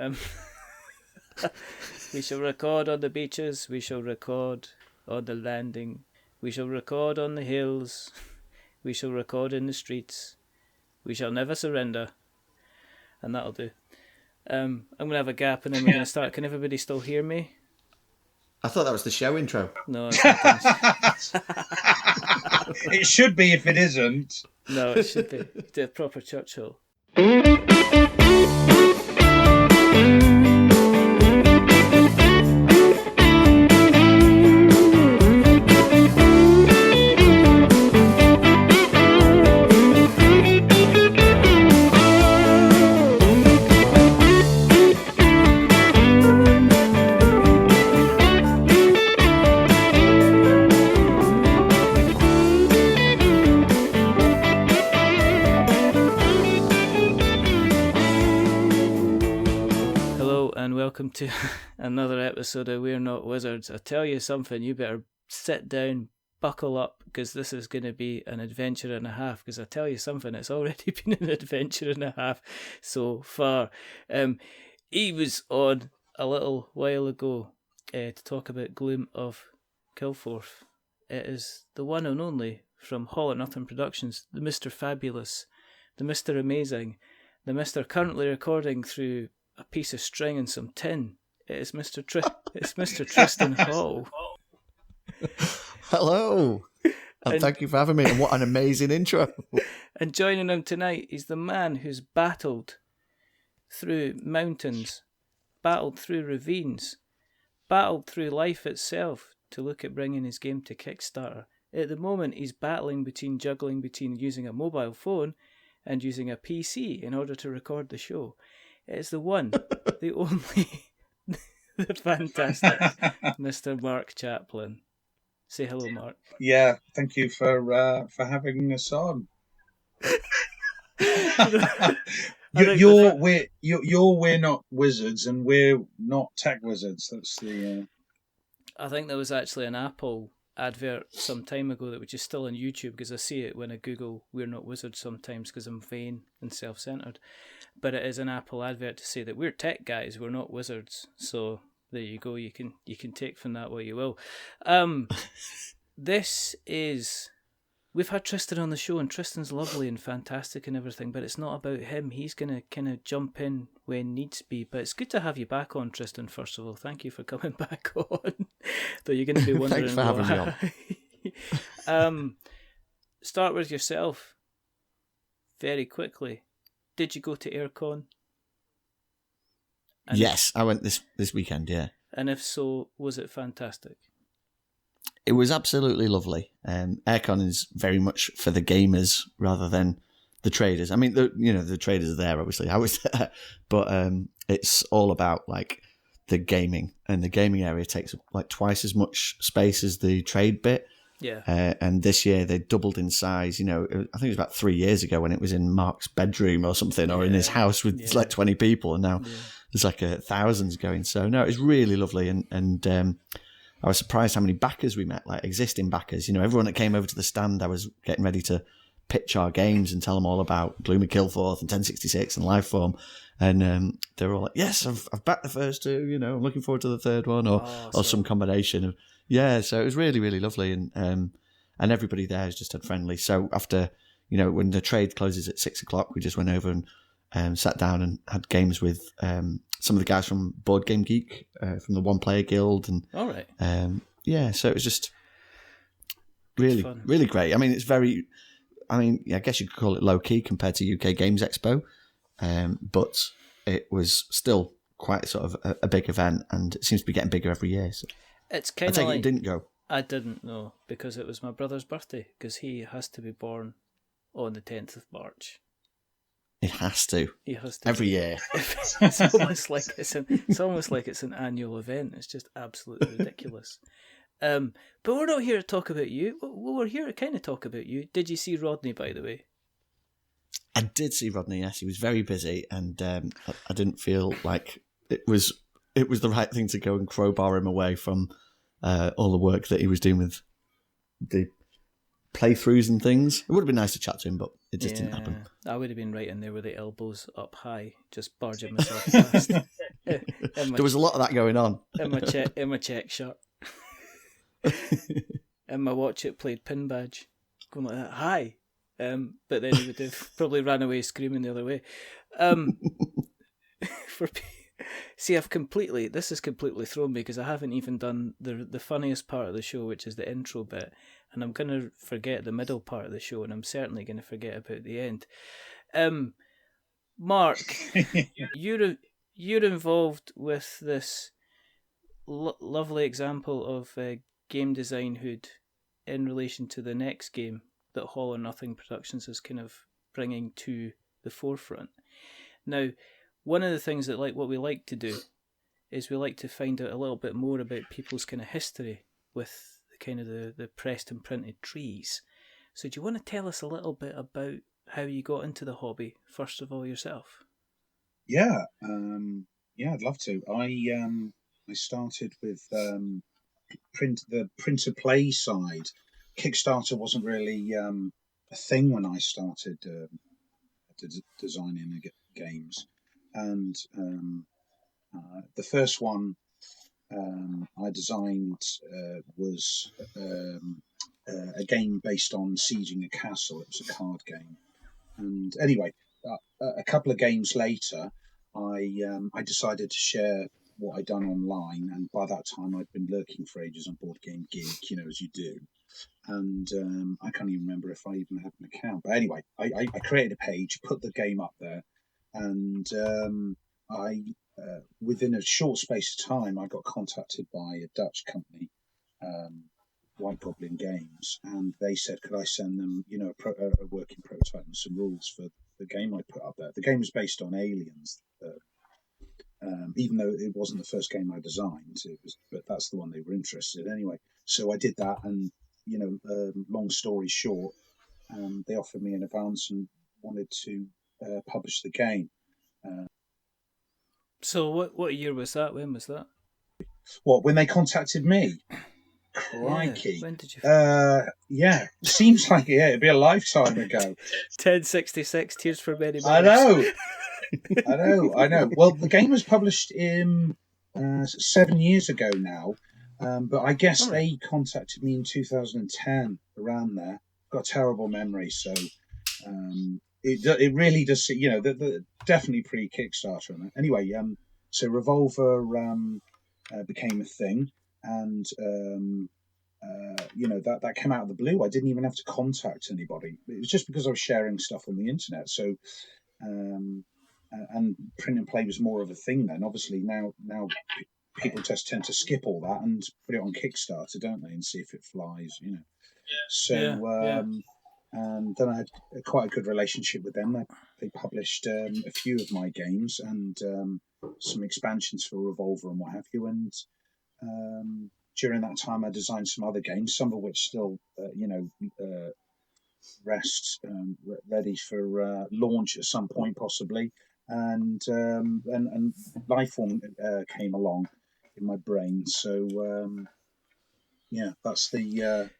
Um, we shall record on the beaches. We shall record on the landing. We shall record on the hills. We shall record in the streets. We shall never surrender. And that'll do. I'm going to have a gap and then we're going to start. Can everybody still hear me? I thought that was the show intro. No, it's not. It should be if it isn't. No, it should be. The proper Churchill. Welcome to another episode of We're Not Wizards. I tell you something, you better sit down, buckle up, because this is going to be an adventure and a half. Because I tell you something, it's already been an adventure and a half so far. He was on a little while ago to talk about Gloom of Kilforth. It is the one and only from Hall and Nothing Productions, the Mr. Fabulous, the Mr. Amazing, the Mr. currently recording through a piece of string and some tin. It's Mr. Tristan Hall. Hello, and thank you for having me. And what an amazing intro! And joining him tonight is the man who's battled through mountains, battled through ravines, battled through life itself to look at bringing his game to Kickstarter. At the moment, he's juggling between using a mobile phone and using a PC in order to record the show. It's the one, the only, the fantastic Mr. Mark Chaplin. Say hello, Mark. Yeah, thank you for having us on. We're not wizards, and we're not tech wizards. That's the. I think there was actually an Apple advert some time ago that was just still on YouTube, because I see it when I Google "We're Not Wizards" sometimes because I'm vain and self-centered. But it is an Apple advert to say that we're tech guys, we're not wizards. So there you go. You can take from that what you will. We've had Tristan on the show, and Tristan's lovely and fantastic and everything, but it's not about him. He's gonna kind of jump in when needs be. But it's good to have you back on, Tristan. First of all, thank you for coming back on. Though you're going to be wondering. Thanks for having me on. Start with yourself. Very quickly. Did you go to AirCon? Yes, I went this weekend, yeah. And if so, was it fantastic? It was absolutely lovely. AirCon is very much for the gamers rather than the traders. I mean, the traders are there, obviously. I was there. But it's all about, like, the gaming. And the gaming area takes, like, twice as much space as the trade bit. Yeah. And this year they doubled in size. I think it was about 3 years ago when it was in Mark's bedroom or something, or in his house with like 20 people, and now there's like thousands going. So no, it was really lovely, and I was surprised how many backers we met, like existing backers. Everyone that came over to the stand, I was getting ready to pitch our games and tell them all about Gloom of Kilforth and 1066 and Lifeform. And they were all like, yes, I've backed the first two, I'm looking forward to the third one, or some combination of. Yeah, so it was really, really lovely, and everybody there has just had friendly. So after, when the trade closes at 6:00, we just went over and sat down and had games with some of the guys from Board Game Geek, from the One Player Guild, and all right, so it was just really, really great. I mean, it's very, I guess you could call it low key compared to UK Games Expo, but it was still quite sort of a big event, and it seems to be getting bigger every year. So. It's kind of like... you didn't go? I didn't, no, because it was my brother's birthday, because he has to be born on the 10th of March. It has to. He has to. Every year. It's almost like it's an annual event. It's just absolutely ridiculous. But we're not here to talk about you. Well, we're here to kind of talk about you. Did you see Rodney, by the way? I did see Rodney, yes. He was very busy, and I didn't feel like it was the right thing to go and crowbar him away from all the work that he was doing with the playthroughs and things. It would have been nice to chat to him, but it just didn't happen. I would have been right in there with the elbows up high, just barging myself past. There was a lot of that going on. in my check shirt. And my watch it played pin badge, going like that, hi. But then he would have probably ran away screaming the other way. See, this has completely thrown me because I haven't even done the funniest part of the show, which is the intro bit, and I'm going to forget the middle part of the show, and I'm certainly going to forget about the end. Mark, you're involved with this lovely example of game design hood in relation to the next game that All or Nothing Productions is kind of bringing to the forefront. Now, one of the things that what we like to do is we like to find out a little bit more about people's kind of history with the kind of the pressed and printed trees. So do you want to tell us a little bit about how you got into the hobby, first of all, yourself? Yeah, I'd love to. I started with the print to play side. Kickstarter wasn't really a thing when I started designing games, and the first one I designed was a game based on sieging a castle. It was a card game, and anyway, a couple of games later, I decided to share what I'd done online, and by that time I'd been lurking for ages on Board Game Geek, as you do. And I can't even remember if I even had an account. But anyway, I created a page, put the game up there, and within a short space of time, I got contacted by a Dutch company, White Goblin Games, and they said, could I send them, a working prototype and some rules for the game I put up there. The game was based on Aliens, even though it wasn't the first game I designed, but that's the one they were interested in anyway. So I did that, and long story short, they offered me an advance and wanted to publish the game. So what year was that? When was that? When they contacted me? Crikey. Yeah, when did you? Seems like it'd be a lifetime ago. 1066 Tears for Many Mothers. I know. Well, the game was published in 7 years ago now, but I guess they contacted me in 2010, around there. Got a terrible memory, so it really does. Definitely pre-Kickstarter. Anyway, so Revolver became a thing, and that came out of the blue. I didn't even have to contact anybody. It was just because I was sharing stuff on the internet. So. And print and play was more of a thing then. Obviously, now people just tend to skip all that and put it on Kickstarter, don't they, and see if it flies, So, and then I had quite a good relationship with them. They published a few of my games and some expansions for Revolver and what have you. And during that time, I designed some other games, some of which still, rest ready for launch at some point possibly, and Lifeform came along in my brain. So that's the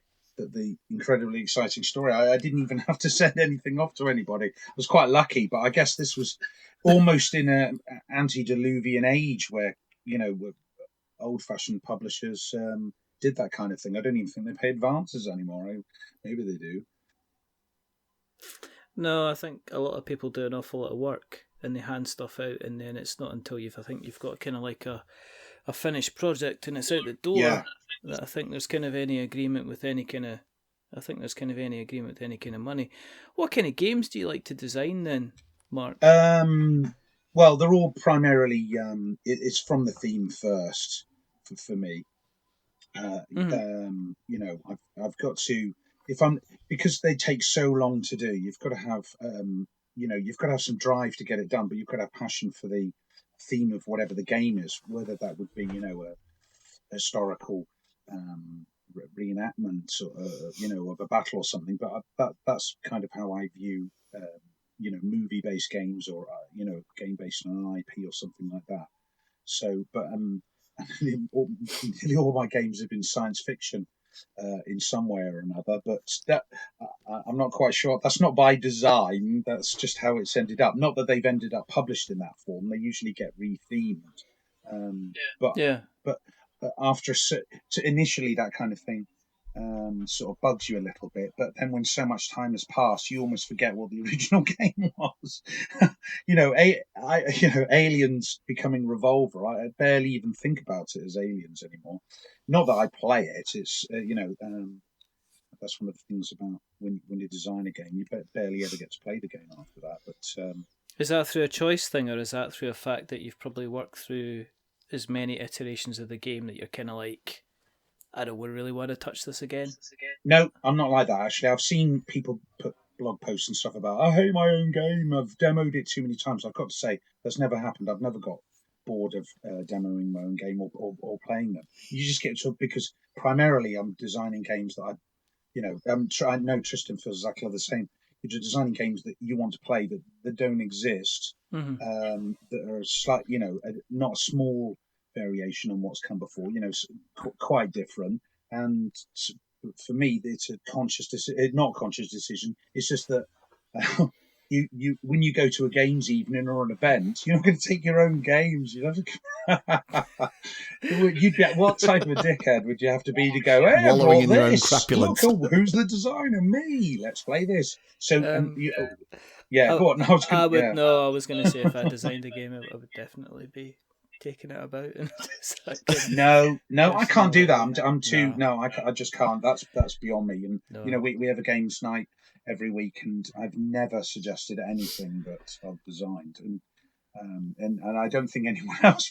incredibly exciting story. I didn't even have to send anything off to anybody. I was quite lucky, but I guess this was almost in an antediluvian age where old-fashioned publishers did that kind of thing. I don't even think they pay advances anymore. Maybe they do. No, I think a lot of people do an awful lot of work and they hand stuff out, and then it's not until you've got kind of like a finished project and it's out the door that I think there's kind of any agreement with any kind of money. What kind of games do you like to design then, Mark? Well, they're all primarily it's from the theme first for me. I've got to, because they take so long to do, you've got to have some drive to get it done, but you've got to have passion for the theme of whatever the game is, whether that would be a historical reenactment of a battle or something. But that's kind of how I view movie-based games, or game based on an IP or something like that. So, but nearly all my games have been science fiction. in some way or another. But that I'm not quite sure. That's not by design. That's just how it's ended up. Not that they've ended up published in that form. They usually get rethemed. But Yeah. but after so initially that kind of thing sort of bugs you a little bit, but then when so much time has passed, you almost forget what the original game was. Aliens becoming Revolver. I barely even think about it as Aliens anymore. Not that I play it. It's that's one of the things about when you design a game, you barely ever get to play the game after that. But is that through a choice thing, or is that through a fact that you've probably worked through as many iterations of the game that you're kind of like, I don't really want to touch this again? No, I'm not like that, actually. I've seen people put blog posts and stuff about, I hate my own game, I've demoed it too many times. I've got to say, that's never happened. I've never got bored of demoing my own game or playing them. You just get to, because primarily I'm designing games that I know Tristan feels exactly the same. You're designing games that you want to play that don't exist, that are slightly, not a small variation on what's come before, quite different. And for me, it's a not conscious decision. It's just that you when you go to a games evening or an event, you're not going to take your own games. You'd be, what type of a dickhead would you have to be to go, hey, wallowing in your own this. crapulence? Look, who's the designer? Me. Let's play this. So, go on. I was going to say if I designed a game, I would definitely be taking it about. And no, I can't do that. I'm too. No, I just can't. That's beyond me. And we have a games night every week, and I've never suggested anything that I've designed, and I don't think anyone else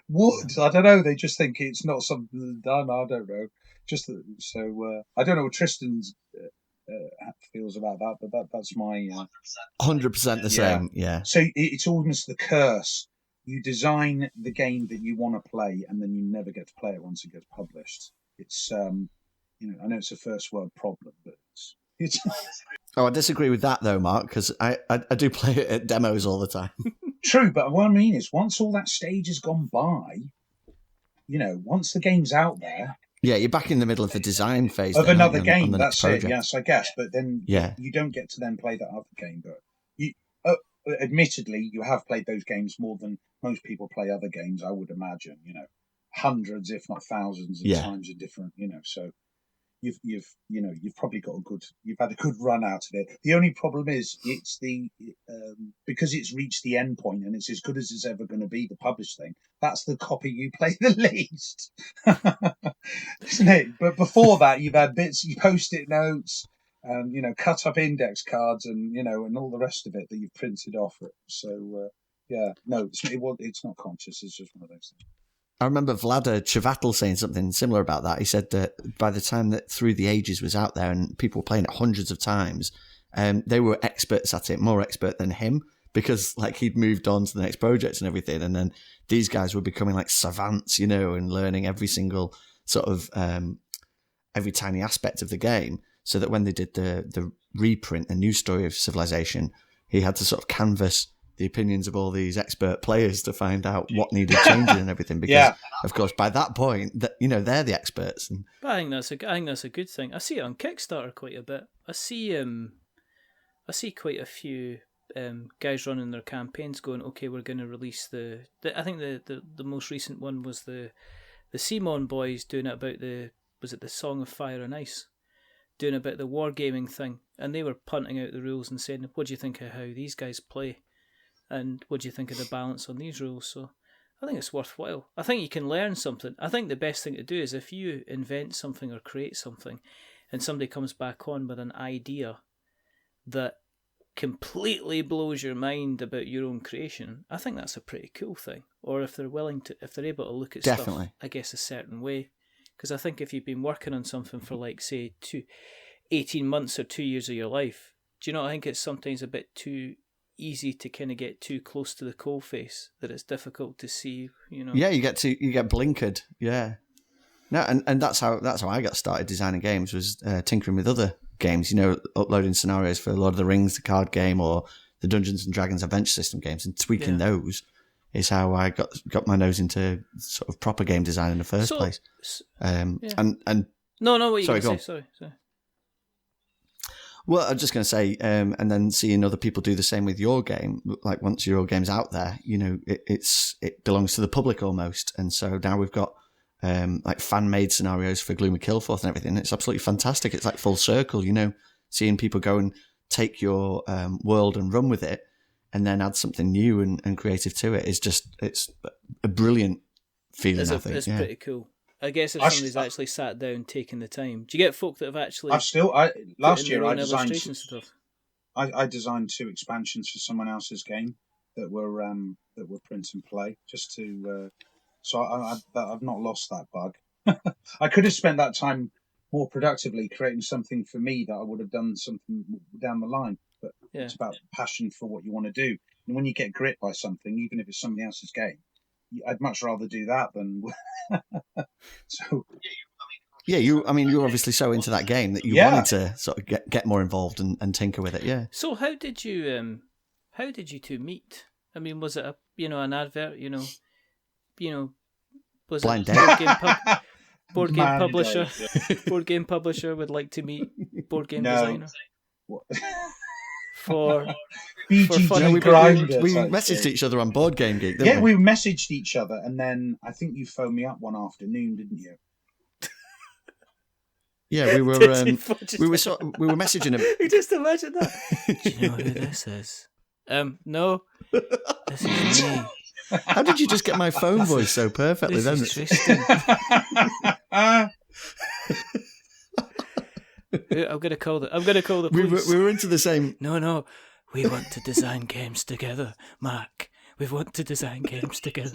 would. I don't know. They just think it's not something done. I don't know. I don't know what Tristan's feels about that, but that's my 100% the same. Yeah. So it's almost the curse. You design the game that you want to play, and then you never get to play it once it gets published. It's I know it's a first world problem, but it's. Oh, I disagree with that though, Mark, because I do play it at demos all the time. True, but what I mean is, once all that stage has gone by, once the game's out there. Yeah, you're back in the middle of the design phase of another game. That's it. Yes, I guess. But then you don't get to then play that other game. But admittedly, you have played those games more than most people play other games. I would imagine. Hundreds, if not thousands, of times in different. So you've probably got you've had a good run out of it. The only problem is it's because it's reached the end point and it's as good as it's ever going to be, the published thing. That's the copy you play the least, isn't it? But before that, you've had bits, you post-it notes, cut up index cards, and and all the rest of it that you've printed off. So it's not conscious. It's just one of those things. I remember Vlada Chavatal saying something similar about that. He said that by the time that Through the Ages was out there and people were playing it hundreds of times, they were experts at it, more expert than him, because he'd moved on to the next project and everything. And then these guys were becoming like savants, and learning every single sort of every tiny aspect of the game, so that when they did the reprint, the new story of Civilization, he had to sort of canvass the opinions of all these expert players to find out what needed changing and everything. Because, of course, by that point, they're the experts. But I think that's a good thing. I see it on Kickstarter quite a bit. I see quite a few guys running their campaigns going, okay, we're going to release I think the most recent one was the Simon boys doing it about the Song of Fire and Ice, doing about the wargaming thing, and they were punting out the rules and saying, what do you think of how these guys play? And what do you think of the balance on these rules? So I think it's worthwhile. I think you can learn something. I think the best thing to do is if you invent something or create something and somebody comes back on with an idea that completely blows your mind about your own creation, I think that's a pretty cool thing. Or if they're able to look at stuff, I guess, a certain way. Because I think if you've been working on something for, say, 18 months or 2 years of your life, do you know, I think it's sometimes a bit too easy to kind of get too close to the coalface, that it's difficult to see, Yeah, you get blinkered. Yeah. No, and that's how I got started designing games, was tinkering with other games, uploading scenarios for Lord of the Rings, the card game, or the Dungeons and Dragons adventure system games, and tweaking those is how I got my nose into sort of proper game design in the first place. And No, what you Sorry, going go to say? Sorry. Well, I'm just going to say, and then seeing other people do the same with your game, like once your game's out there, it belongs to the public almost. And so now we've got like fan-made scenarios for Gloom and Killforth and everything. It's absolutely fantastic. It's like full circle, seeing people go and take your world and run with it and then add something new and creative to it it's a brilliant feeling, I think. It's pretty cool. I guess if somebody's actually sat down taking the time. Do you get folk that have actually... Last year I designed... stuff? I designed 2 expansions for someone else's game that were print and play, just to... so I've not lost that bug. I could have spent that time more productively creating something for me that I would have done something down the line. But it's about passion for what you want to do. And when you get grit by something, even if it's somebody else's game, I'd much rather do that than... So... Yeah, you're obviously so into that game that you wanted to sort of get more involved and tinker with it. Yeah. So how did you two meet? I mean, was it an advert? Was Blind it board game publisher? Board game publisher would like to meet board game designer. For BGG we messaged each other on Board Game Geek, didn't we? Yeah, we messaged each other, and then I think you phoned me up one afternoon, didn't you? Yeah, we were messaging him. You just imagine that. Do you know who this is? No. This is me. How did you just get my phone voice so perfectly then? This is Tristan. I'm gonna call the police. We were into the same. No. We want to design games together, Mark. We want to design games together.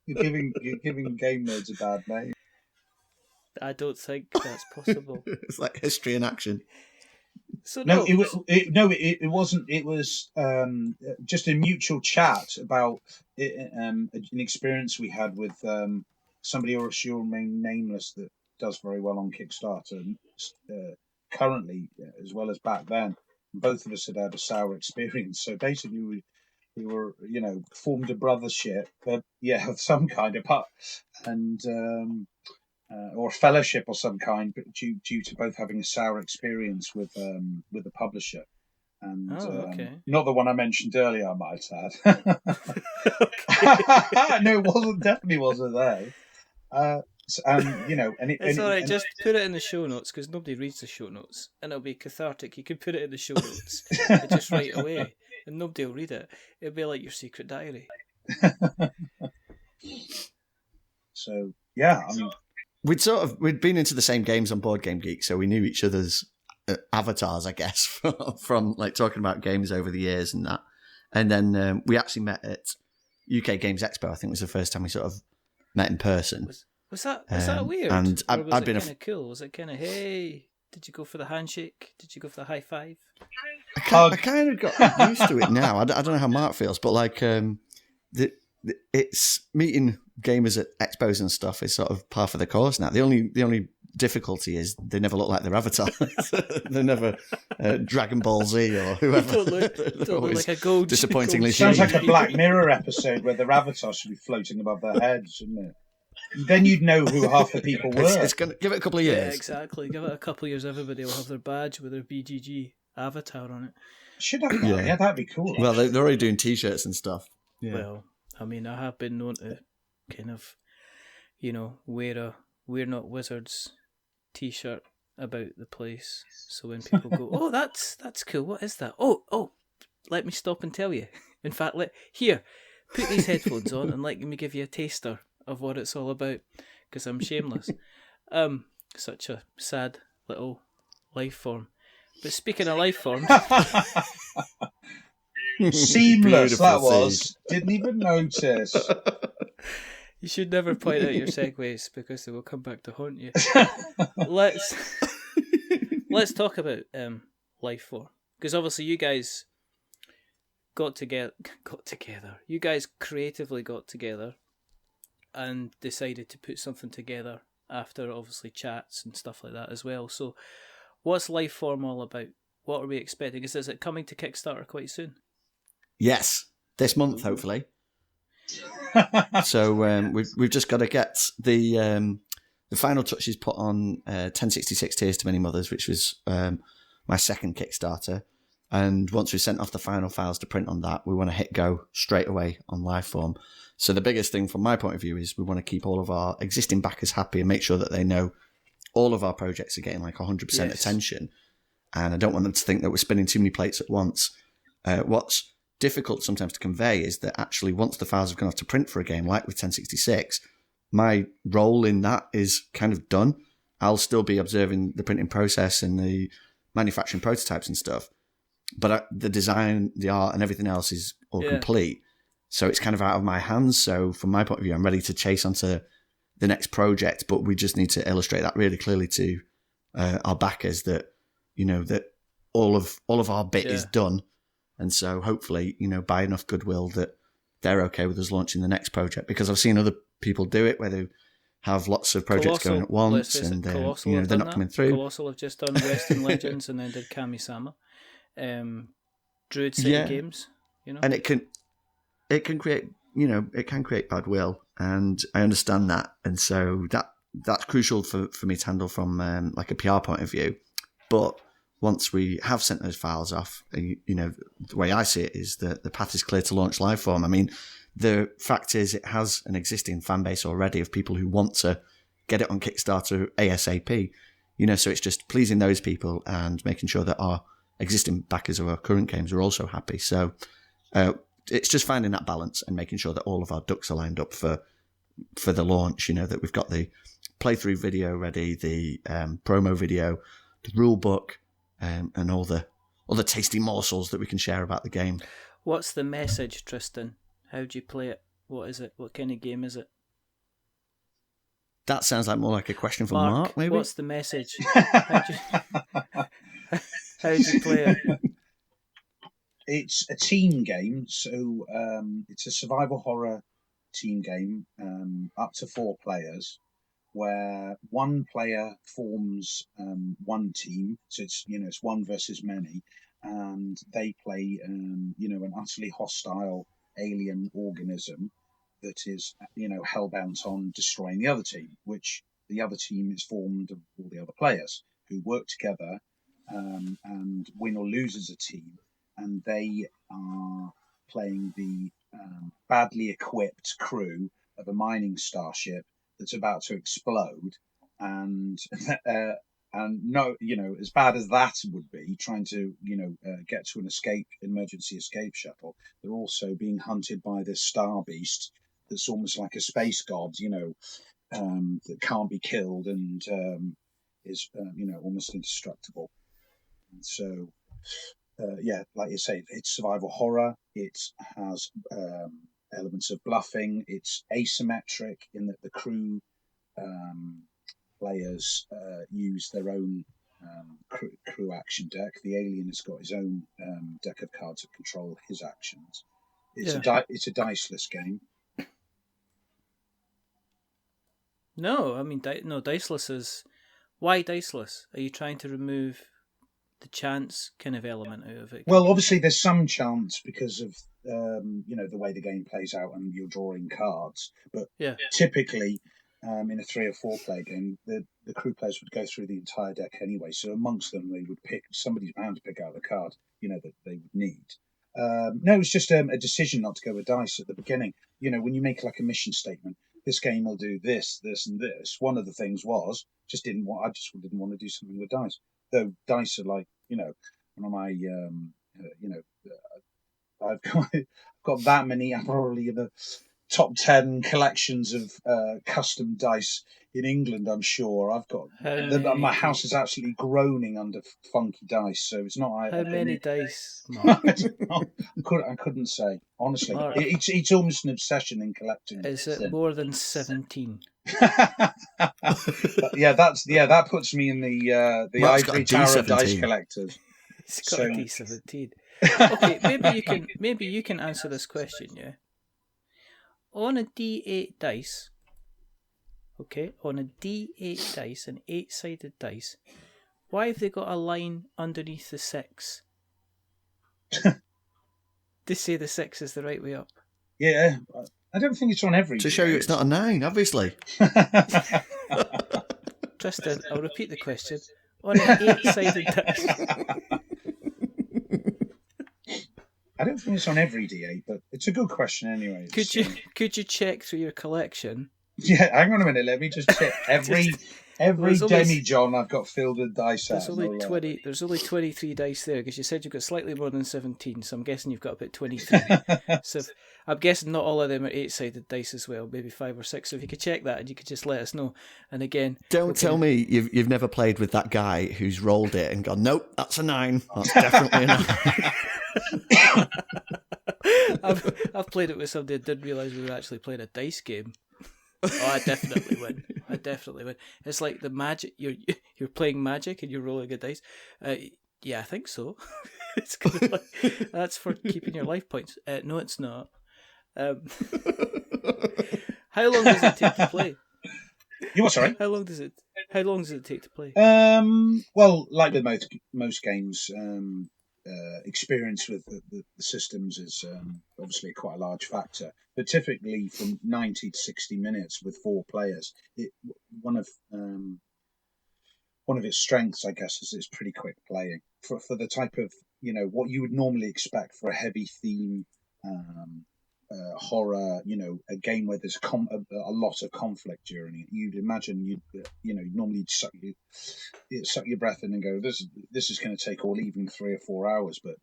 You're giving game nerds a bad name. I don't think that's possible. It's like history in action. So it wasn't. It was just a mutual chat about an experience we had with somebody or she'll remain nameless that does very well on Kickstarter currently, as well as back then. Both of us had a sour experience. So basically, we were formed a brothership, of some kind of and. Or fellowship or some kind, but due to both having a sour experience with the publisher, and not the one I mentioned earlier, I might add. No, it wasn't. Definitely wasn't they. It's all right. Just put it in the show notes because nobody reads the show notes, and it'll be cathartic. You can put it in the show notes just right away, and nobody will read it. It'll be like your secret diary. So yeah, We'd been into the same games on Board Game Geek, so we knew each other's avatars, I guess, from like talking about games over the years and that. And then we actually met at UK Games Expo. I think was the first time we sort of met in person. Was that weird? And I've been kind of cool. Was it kind of, hey, did you go for the handshake? Did you go for the high five? I kind of got used to it now. I don't know how Mark feels, but like it's meeting gamers at expos and stuff is sort of par for the course now. The only difficulty is they never look like their avatar. They're never Dragon Ball Z or whoever. Don't look like a gold. Disappointingly, sounds like a Black Mirror episode where their avatar should be floating above their heads, shouldn't it? Then you'd know who half the people were. It's gonna give it a couple of years. Yeah, exactly. Give it a couple of years. Everybody will have their badge with their BGG avatar on it. Should have. Yeah, that'd be cool. Well, they're already doing T-shirts and stuff. Yeah. Well, I mean, I have been known to kind of, wear a "We're Not Wizards" T-shirt about the place. So when people go, "Oh, that's cool. What is that?" Oh, let me stop and tell you. In fact, here, put these headphones on and let me give you a taster of what it's all about, because I'm shameless. Such a sad little life form. But speaking of life forms, seamless that was. Didn't even notice. You should never point out your segues because they will come back to haunt you. Let's talk about Lifeform, because obviously you guys got together. You guys creatively got together and decided to put something together after obviously chats and stuff like that as well. So what's Lifeform all about? What are we expecting? Is it coming to Kickstarter quite soon? Yes, this month hopefully. So we've just got to get the the final touch is put on 1066 Tears to Many Mothers, which was my second Kickstarter. And once we've sent off the final files to print on that, we want to hit go straight away on Lifeform. So the biggest thing from my point of view is we want to keep all of our existing backers happy and make sure that they know all of our projects are getting like 100% attention. And I don't want them to think that we're spinning too many plates at once. What's difficult sometimes to convey is that actually once the files have gone off to print for a game, like with 1066, my role in that is kind of done. I'll still be observing the printing process and the manufacturing prototypes and stuff, but the design, the art and everything else is all complete. So it's kind of out of my hands. So from my point of view, I'm ready to chase onto the next project, but we just need to illustrate that really clearly to our backers that, you know, that all of our bit is done. And so hopefully, you know, by enough goodwill that they're okay with us launching the next project, because I've seen other people do it where they have lots of projects going at once and you know, they're not coming through. Colossal have just done Western Legends and then did Kami-sama. Druid City Games, you know. And it can create, you know, it can create bad will, and I understand that. And so that's crucial for me to handle from like a PR point of view. But once we have sent those files off, you know, the way I see it is that the path is clear to launch Lifeform. I mean, the fact is it has an existing fan base already of people who want to get it on Kickstarter ASAP, you know, so it's just pleasing those people and making sure that our existing backers of our current games are also happy. So it's just finding that balance and making sure that all of our ducks are lined up for the launch, you know, that we've got the playthrough video ready, the promo video, the rule book, and all the tasty morsels that we can share about the game. What's the message, Tristan? How do you play it? What is it? What kind of game is it? That sounds like more like a question for Mark, maybe? What's the message? How do you play it? It's a team game, so it's a survival horror team game, up to 4 players, where one player forms one team, so it's, you know, it's one versus many, and they play you know, an utterly hostile alien organism that is, you know, hellbent on destroying the other team, which the other team is formed of all the other players who work together and win or lose as a team, and they are playing the badly equipped crew of a mining starship that's about to explode, and no, you know, as bad as that would be, trying to, you know, get to an emergency escape shuttle, they're also being hunted by this star beast that's almost like a space god, you know, that can't be killed and is, you know, almost indestructible. And so, like you say, it's survival horror. It has elements of bluffing. It's asymmetric in that the crew players use their own crew action deck. The alien has got his own deck of cards that control his actions. It's a diceless game. No, I mean, no, diceless is... Why diceless? Are you trying to remove the chance kind of element out of it? Well, obviously there's some chance because of you know, the way the game plays out and you're drawing cards. But typically, in a 3 or 4 player game, the crew players would go through the entire deck anyway. So amongst them, they would pick somebody's bound to pick out the card, you know, that they would need. No, it was just a decision not to go with dice at the beginning. You know, when you make like a mission statement, this game will do this, this, and this. One of the things was I just didn't want to do something with dice. Though dice are like, you know, one of my, you know, I've got that many. I'm probably in the top 10 collections of custom dice in England, I'm sure. I've got my house is absolutely groaning under funky dice, so it's not. How many dice? Mark? I couldn't say honestly. It's almost an obsession in collecting. Is it more than 17? That puts me in the ivory tower of dice collectors. He's got a D17. Okay, maybe you can answer this question. Yeah, on a D8 dice. Okay, on a D8 dice, an 8-sided dice, why have they got a line underneath the 6? They say the 6 is the right way up. Yeah, I don't think it's on every. To show you it's not a 9, obviously. Tristan, I'll repeat the question. On an 8-sided dice. I don't think it's on every D8, but it's a good question anyway. Could you check through your collection? Yeah, hang on a minute. Let me just check. Every demijohn I've got filled with dice. There's only 20. There's only 23 dice there because you said you've got slightly more than 17. So I'm guessing you've got about 23. So I'm guessing not all of them are 8-sided dice as well. Maybe 5 or 6. So if you could check that, and you could just let us know. And again, don't tell me you've never played with that guy who's rolled it and gone, nope, that's a 9. That's definitely a 9. I've played it with somebody that didn't realise we were actually playing a dice game. Oh, I definitely win. It's like the magic. You're playing magic and you're rolling a dice. Yeah, I think so. It's kind of like, that's for keeping your life points. No, it's not. How long does it take to play? You what? Sorry. How long does it take to play? Well, like with most games, experience with the systems is obviously quite a large factor. But typically, from 90 to 60 minutes with 4 players, one of its strengths, I guess, is it's pretty quick playing for the type of what you would normally expect for a heavy theme. Horror, a game where there's a lot of conflict during it. You'd imagine you'd normally suck your breath in and go, this is going to take all evening, 3 or 4 hours. But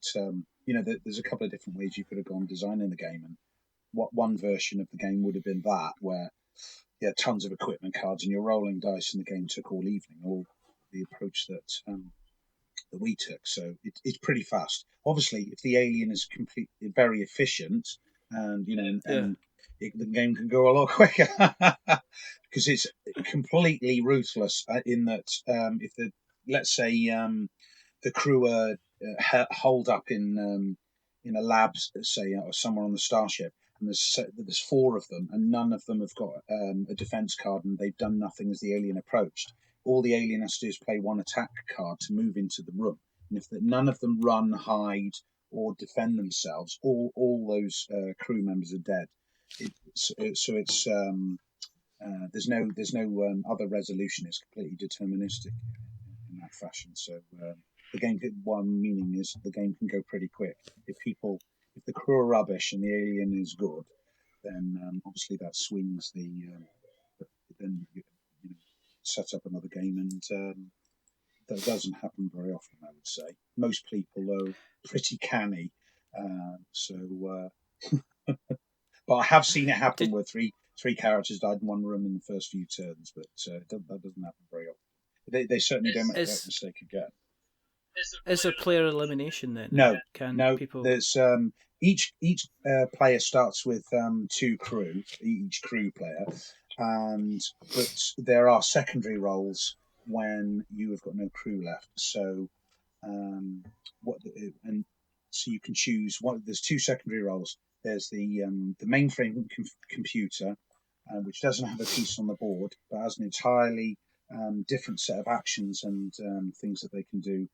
there's a couple of different ways you could have gone designing the game, and what one version of the game would have been that where you had tons of equipment cards and you're rolling dice, and the game took all evening. Or the approach that we took, so it's pretty fast. Obviously, if the alien is very efficient. And the game can go a lot quicker because it's completely ruthless in that if let's say the crew are holed up in a lab, say, or somewhere on the starship, and there's 4 of them, and none of them have got a defense card, and they've done nothing as the alien approached. All the alien has to do is play 1 attack card to move into the room, and if none of them run, hide, or defend themselves, all those crew members are dead. There's no other resolution. It's completely deterministic in that fashion. So the game, one meaning is the game can go pretty quick. If the crew are rubbish and the alien is good, then obviously that swings then you set up another game, and that doesn't happen very often, I would say. Most people are pretty canny, but I have seen it happen where three characters died in one room in the first few turns, but that doesn't happen very often. They certainly don't make that mistake again. Is there player elimination then? No, people... There's each player starts with 2 crew, each crew player, but there are secondary roles when you have got no crew left. So so you can choose one. There's 2 secondary roles. There's the mainframe computer, which doesn't have a piece on the board, but has an entirely different set of actions and things that they can do.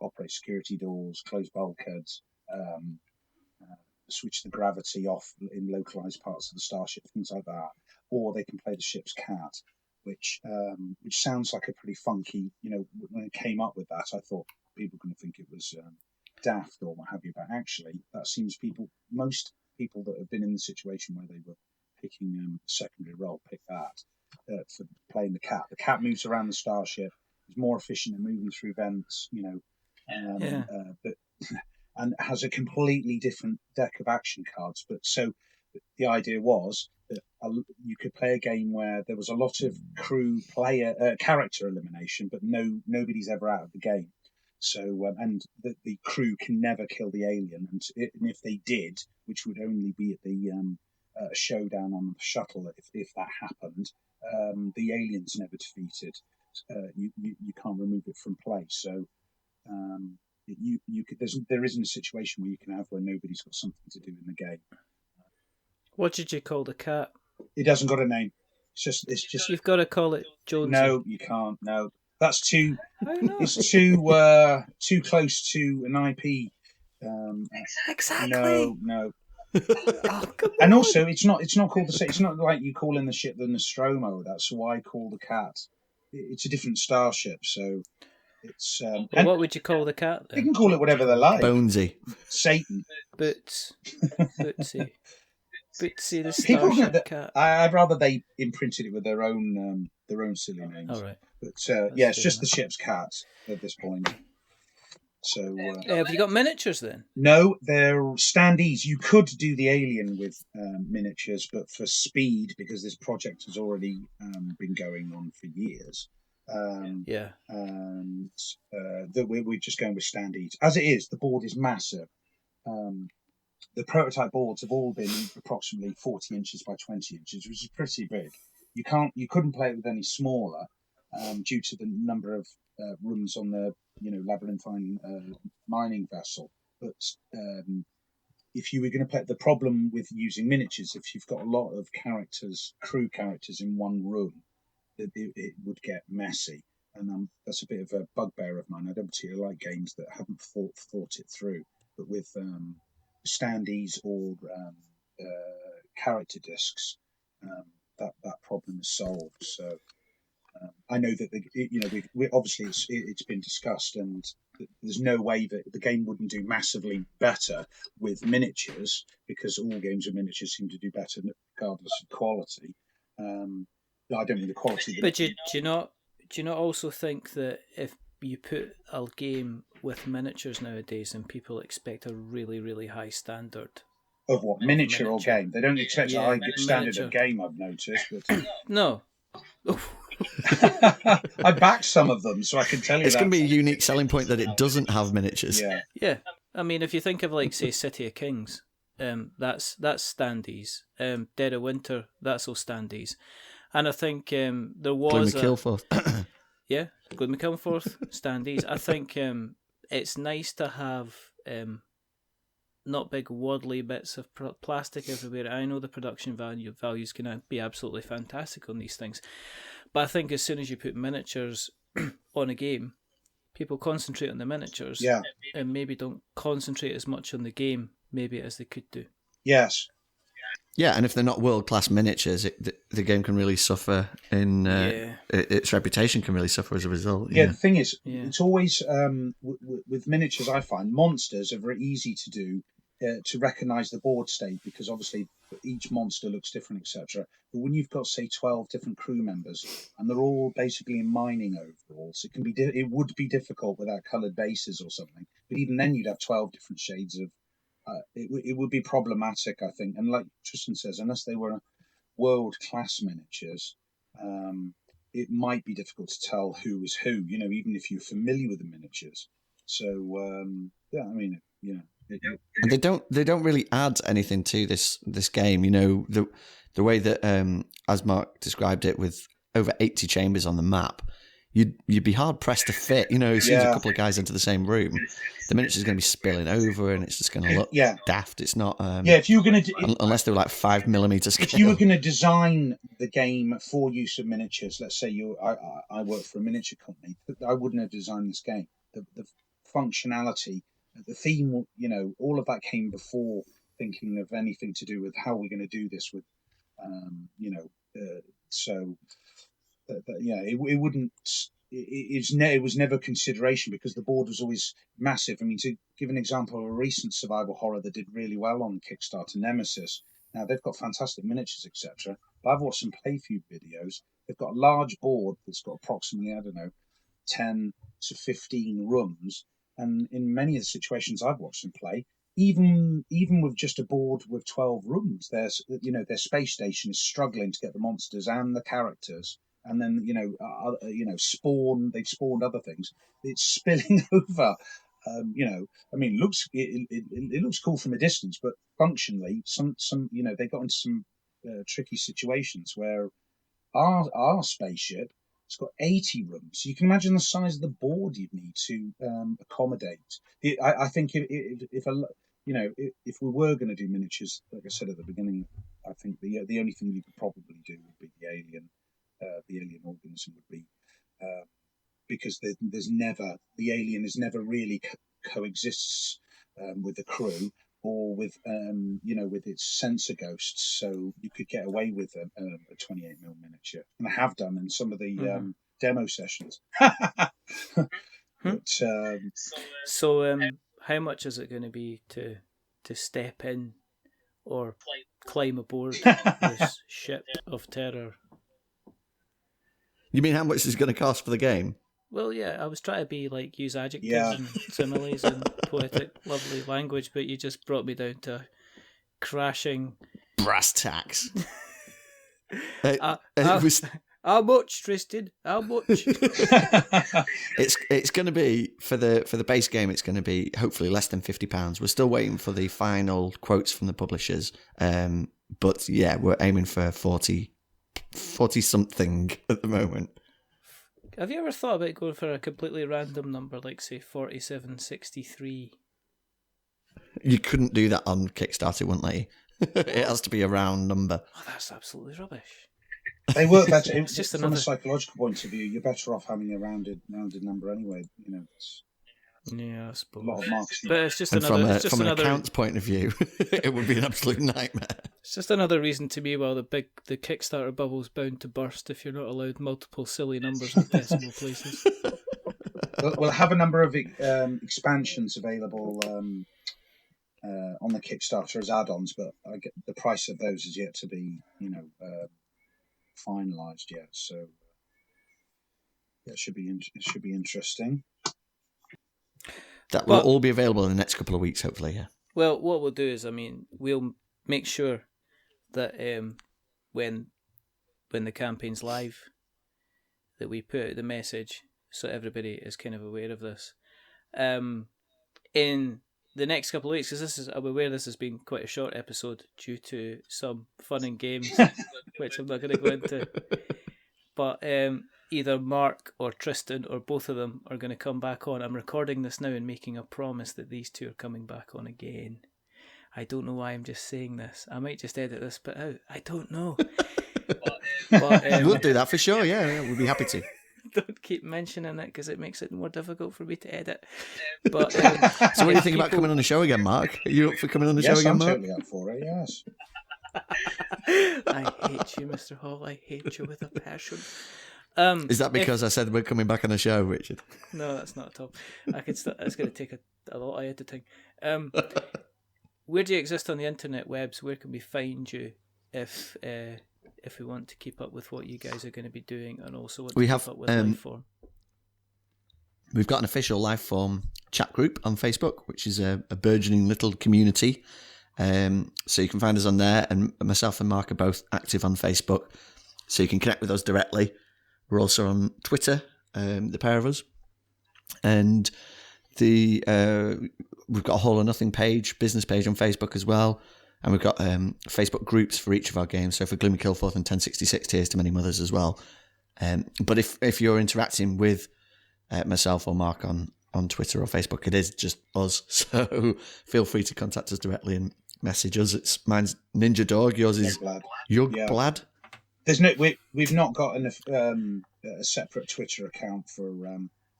Operate security doors, close bulkheads, switch the gravity off in localized parts of the starship, things like that. Or they can play the ship's cat, which sounds like a pretty funky. When it came up with that, I thought people were going to think it was daft or what have you. But actually, that seems most people that have been in the situation where they were picking a secondary role pick that for playing the cat. The cat moves around the starship. Is more efficient at moving through vents. But and has a completely different deck of action cards. But so the idea was that you could play a game where there was a lot of crew character elimination, but nobody's ever out of the game. So and the crew can never kill the alien, and if they did, which would only be at the showdown on the shuttle, if that happened, the alien's never defeated. You can't remove it from play. So there isn't a situation where you can have where nobody's got something to do in the game. What did you call the cat? It hasn't got a name. It's just. You've got to call it Jonesy. No, you can't. No, that's too. It's too close to an IP. Exactly. No. Oh, and also, it's not called the. It's not like you call in the ship the Nostromo. That's why I call the cat. it's a different starship, so it's. Well, And what would you call the cat they then? can call it whatever they like. Bonesy. Satan. Bootsy. Bootsy the People Starship Cat. I'd rather they imprinted it with their own silly names. All right. But yeah, it's just the ship's cat at this point. So have you got miniatures then? no, they're standees. You could do the alien with miniatures, but for speed, because this project has already been going on for years. Yeah. And that we're just going with standees. As it is, the board is massive. The prototype boards have all been approximately 40 inches by 20 inches, which is pretty big. You couldn't play it with any smaller due to the number of rooms on the labyrinthine mining vessel. But if you were going to play, the problem with using miniatures, if you've got a lot of crew characters in one room, it would get messy. And that's a bit of a bugbear of mine. I don't particularly like games that haven't thought it through. But with standees or character discs, that problem is solved. So I know that we obviously it's been discussed, and there's no way that the game wouldn't do massively better with miniatures, because all games with miniatures seem to do better regardless of quality. I don't mean the quality, but do you not also think that if you put a game with miniatures nowadays, and people expect a really, really high standard of what, miniature or game? They don't expect a high standard of game, I've noticed. But no. I back some of them, so I can tell you it's going to be a unique selling point that it doesn't have miniatures. Yeah. I mean, if you think of, like, say, City of Kings, that's standees. Dead of Winter, that's all standees. And I think there was Glenmacilforth. Yeah, Glenmacilforth, standees. I think it's nice to have not big waddly bits of plastic everywhere. I know the production values can be absolutely fantastic on these things, but I think as soon as you put miniatures on a game, people concentrate on the miniatures, and maybe don't concentrate as much on the game maybe as they could do. Yes. Yeah, and if they're not world-class miniatures, the game can really suffer its reputation can really suffer as a result. Yeah, the thing is, it's always, with miniatures, I find monsters are very easy to do, to recognise the board state, because obviously each monster looks different, etc. But when you've got, say, 12 different crew members, and they're all basically in mining overalls, it would be difficult without coloured bases or something. But even then, you'd have 12 different shades of... it would be problematic, I think. And like Tristan says, unless they were world-class miniatures, it might be difficult to tell who is who, even if you're familiar with the miniatures. So, And they don't really add anything to this game. The way that, as Mark described it, with over 80 chambers on the map, you'd be hard pressed to fit. As soon as a couple of guys into the same room, the miniature's going to be spilling over, and it's just going to look daft. It's not. If you were going to, unless they were like 5mm scale. If you were going to design the game for use of miniatures, let's say I work for a miniature company, I wouldn't have designed this game. The functionality, the theme, all of that came before thinking of anything to do with how we're going to do this with, it wouldn't. It was never a consideration, because the board was always massive. I mean, to give an example of a recent survival horror that did really well on Kickstarter, Nemesis. Now, they've got fantastic miniatures, etc. But I've watched some playthrough videos. They've got a large board that's got approximately, 10 to 15 rooms. And in many of the situations I've watched them play, even with just a board with 12 rooms, their space station is struggling to get the monsters and the characters. And then, they've spawned other things. It's spilling over. It looks cool from a distance, but functionally, they got into some tricky situations where our spaceship, it's got 80 rooms. So you can imagine the size of the board you'd need to accommodate. I think if we were going to do miniatures, like I said at the beginning, I think the only thing you could probably do would be the alien. The alien organism would be, because the alien is never really coexists with the crew, or with with its sensor ghosts. So you could get away with a 28mm miniature, and I have done in some of the demo sessions. But, So, how much is it going to be to step in or climb aboard this ship of terror? You mean how much is it going to cost for the game? Well, yeah, I was trying to use adjectives and similes and poetic, lovely language, but you just brought me down to crashing brass tacks. How much, Tristan? How much? It's going to be for the base game. It's going to be hopefully less than £50. We're still waiting for the final quotes from the publishers, but yeah, we're aiming for 40 something at the moment. Have you ever thought about going for a completely random number, like say 4763? You couldn't do that on Kickstarter, wouldn't let you? It has to be a round number. Oh, that's absolutely rubbish. They work better. It's just from a psychological point of view, you're better off having a rounded number anyway. You know, it's yeah, I suppose. A lot of marketing. But it's just and another. From an account's point of view, it would be an absolute nightmare. It's just another reason to me why the Kickstarter bubble's bound to burst if you're not allowed multiple silly numbers with decimal places. We'll have a number of expansions available on the Kickstarter as add-ons, but the price of those is yet to be, finalised yet. So it should be interesting. That will all be available in the next couple of weeks, hopefully. Yeah. Well, what we'll do is, we'll make sure that when the campaign's live, that we put out the message so everybody is kind of aware of this. In the next couple of weeks, because I'm aware this has been quite a short episode due to some fun and games, which I'm not going to go into. But either Mark or Tristan or both of them are going to come back on. I'm recording this now and making a promise that these two are coming back on again. I don't know why I'm just saying this. I might just edit this bit out. I don't know. But we'll do that for sure. Yeah, we'll be happy to. Don't keep mentioning it because it makes it more difficult for me to edit. But so, what do you think about coming on the show again, Mark? Are you up for coming on the show again, Mark? Yes, I'm totally up for it. Yes. I hate you, Mr. Hall. I hate you with a passion. Is that because I said we're coming back on the show, Richard? No, that's not at all. It's going to take a lot of editing. Where do you exist on the internet webs? Where can we find you if we want to keep up with what you guys are going to be doing, and also want to keep up with Lifeform? We've got an official Lifeform chat group on Facebook, which is a burgeoning little community. So you can find us on there, and myself and Mark are both active on Facebook, so you can connect with us directly. We're also on Twitter, the pair of us, and we've got a Whole or Nothing page, business page on Facebook as well, and we've got Facebook groups for each of our games. So for Gloomy Killforth and 1066 Tears to Many Mothers as well. But if you're interacting with myself or Mark on Twitter or Facebook, it is just us. So feel free to contact us directly and message us. Mine's Ninja Dog. Yours is Yugblad. There's we've not got a separate Twitter account for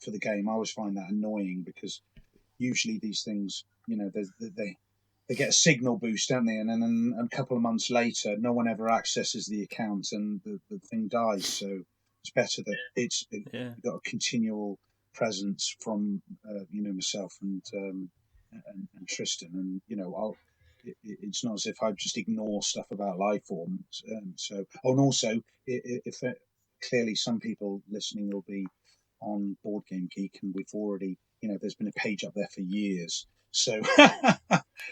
the game. I always find that annoying because usually these things, they get a signal boost, don't they? And then a couple of months later, no one ever accesses the account and the thing dies. So it's better that you've got a continual presence from myself and Tristan, and it's not as if I just ignore stuff about Lifeform. And also, if clearly some people listening will be on Board Game Geek, and we've already, there's been a page up there for years, so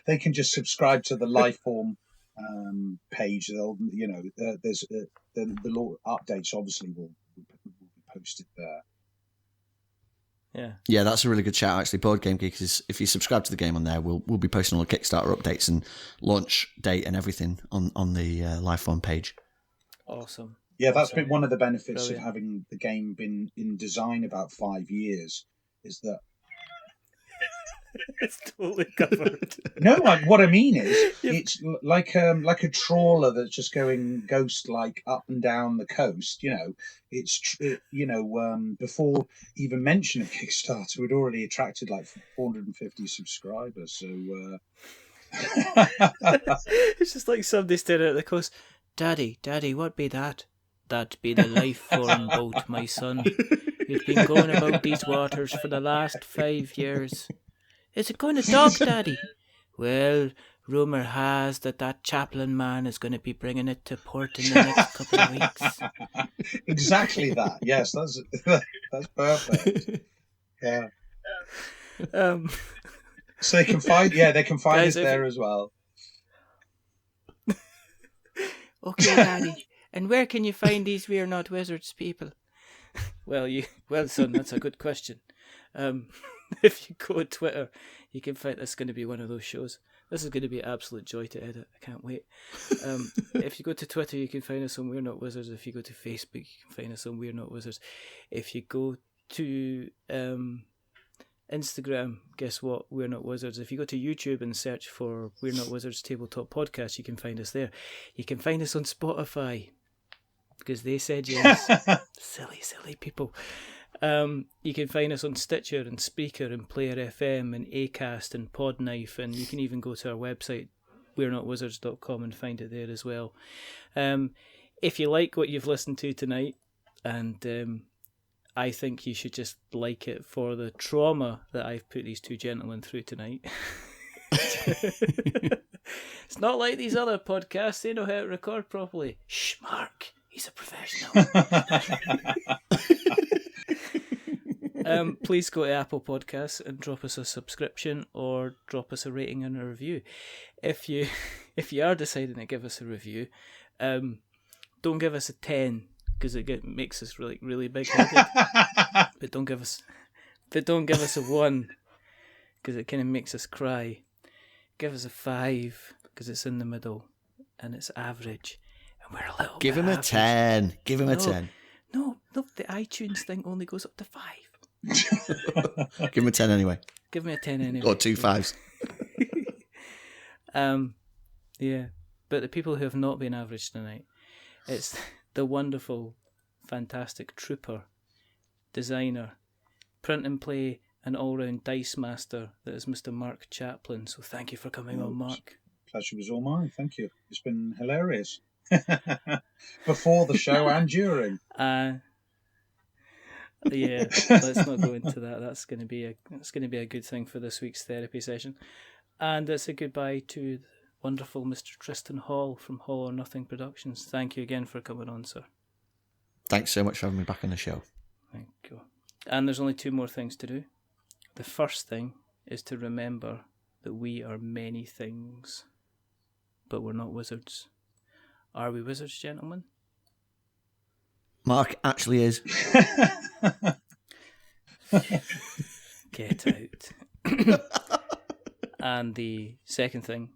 they can just subscribe to the Lifeform page. They'll, there's the law updates obviously will be posted there. Yeah, that's a really good shout. Actually, Board Game Geek is, if you subscribe to the game on there, we'll be posting all the Kickstarter updates and launch date and everything on the Lifeform page. Awesome. Yeah, that's been one of the benefits of having the game been in design about 5 years, is that it's totally covered. No, what I mean is, it's like a trawler that's just going ghost-like up and down the coast. Before even mention of Kickstarter, we'd already attracted like 450 subscribers. So it's just like somebody staring at the coast. Daddy, what be that? That be the Lifeform boat, my son. You've been going about these waters for the last 5 years. Is it going to dock, Daddy? Well, rumour has that Chaplin man is going to be bringing it to port in the next couple of weeks. Exactly that. Yes, that's perfect. Yeah. So they can find guys, us there as well. Okay, Daddy. And where can you find these We're Not Wizards people? Well, son, that's a good question. If you go on Twitter, you can find this. Going to be one of those shows. This is going to be an absolute joy to edit. I can't wait. If you go to Twitter, you can find us on We're Not Wizards. If you go to Facebook, you can find us on We're Not Wizards. If you go to Instagram, guess what? We're Not Wizards. If you go to YouTube and search for We're Not Wizards Tabletop Podcast, you can find us there. You can find us on Spotify because they said yes. Silly people. You can find us on Stitcher and Spreaker and Player FM and Acast and Podknife, and you can even go to our website we'renotwizards.com and find it there as well. If you like what you've listened to tonight, and I think you should just like it for the trauma that I've put these two gentlemen through tonight. It's not like these other podcasts. They know how to record properly. Shh, Mark. He's a professional. Please go to Apple Podcasts and drop us a subscription or drop us a rating and a review. If you are deciding to give us a review, don't give us a 10 because it makes us really big-headed. but don't give us a 1 because it kind of makes us cry. Give us a 5 because it's in the middle and it's average. And we're a little Give bit him a average. 10. Give him a 10. No, the iTunes thing only goes up to 5. Give him a 10 anyway. Give me a 10 anyway. Or 2 5s. Yeah. But the people who have not been average tonight, it's the wonderful, fantastic trooper, designer, print and play, and all-round dice master that is Mr. Mark Chaplin. So thank you for coming on, Mark. Pleasure was all mine. Thank you. It's been hilarious. Before the show and during. Yeah, let's not go into that. That's going to be a good thing for this week's therapy session. And it's a goodbye to the wonderful Mr. Tristan Hall from Hall or Nothing Productions. Thank you again for coming on, sir. Thanks so much for having me back on the show. Thank you. And there's only 2 more things to do. The first thing is to remember that we are many things, but we're not wizards. Are we wizards, gentlemen? Mark actually is. Get out. And the second thing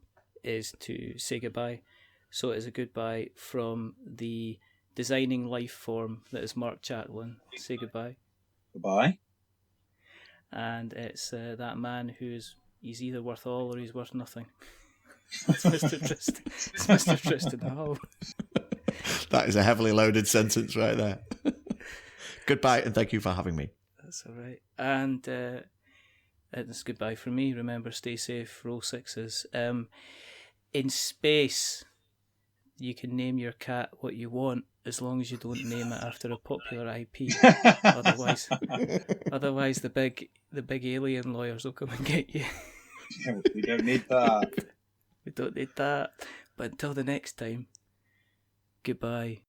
is to say goodbye. So it is a goodbye from the designing life form that is Mark Chaplin. Say goodbye. Goodbye. And it's that man he's either worth all or he's worth nothing. It's Mr. Tristan. It's Mr. Tristan Hall. That is a heavily loaded sentence right there. Goodbye and thank you for having me. That's all right. And it's goodbye from me. Remember, stay safe, roll 6s. In space, you can name your cat what you want as long as you don't name it after a popular IP. Otherwise the big alien lawyers will come and get you. Yeah, we don't need that. We don't need that. But until the next time, goodbye.